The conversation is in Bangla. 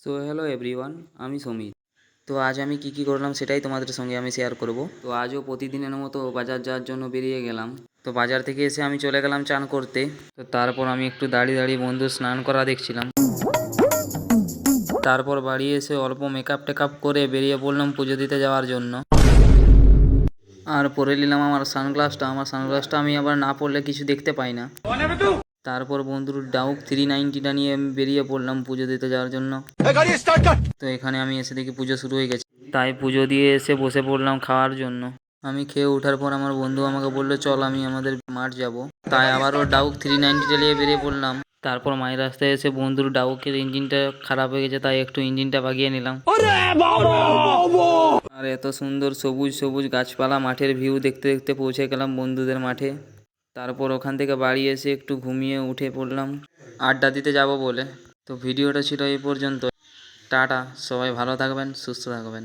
সো হ্যালো এভরিওয়ান, আমি সমীর। তো আজ আমি কি করলাম সেটাই তোমাদের সঙ্গে আমি শেয়ার করব। তো আজও প্রতিদিনের মতো বাজার যাওয়ার জন্য বেরিয়ে গেলাম। তো বাজার থেকে এসে আমি চলে গেলাম চান করতে। তো তারপর আমি একটু দাঁড়িয়ে বন্ধুর স্নান করা দেখছিলাম। তারপর বাড়ি এসে অল্প মেকআপ টেকআপ করে বেরিয়ে পড়লাম পুজো দিতে যাওয়ার জন্য। আর পরে নিলাম আমার সানগ্লাসটা আমি আবার না পরলে কিছু দেখতে পাই না। তারপর বন্ধুর ডাউক 390টা নিয়ে আমি বেরিয়ে পড়লাম পুজো দিতে যাওয়ার জন্য। তো এখানে আমি এসে দেখি পুজো শুরু হয়ে গেছে, তাই পুজো দিয়ে এসে বসে পড়লাম খাওয়ার জন্য। আমি খেয়ে ওঠার পর আমার বন্ধু আমাকে বললো চল আমি আমাদের মাঠ যাব। তাই আবারও ডাউক 390টা নিয়ে বেরিয়ে পড়লাম। তারপর মাঝ রাস্তায় এসে বন্ধুর ডাউকের ইঞ্জিনটা খারাপ হয়ে গেছে, তাই একটু ইঞ্জিনটা বাগিয়ে নিলাম। আর এত সুন্দর সবুজ সবুজ গাছপালা, মাঠের ভিউ দেখতে দেখতে পৌঁছে গেলাম বন্ধুদের মাঠে। তারপর ওখান থেকে বাড়ি এসে একটু ঘুমিয়ে উঠে পড়লাম আড্ডা দিতে যাব বলে। তো ভিডিওটা ছিল এই পর্যন্ত। টাটা, সবাই ভালো থাকবেন, সুস্থ থাকবেন।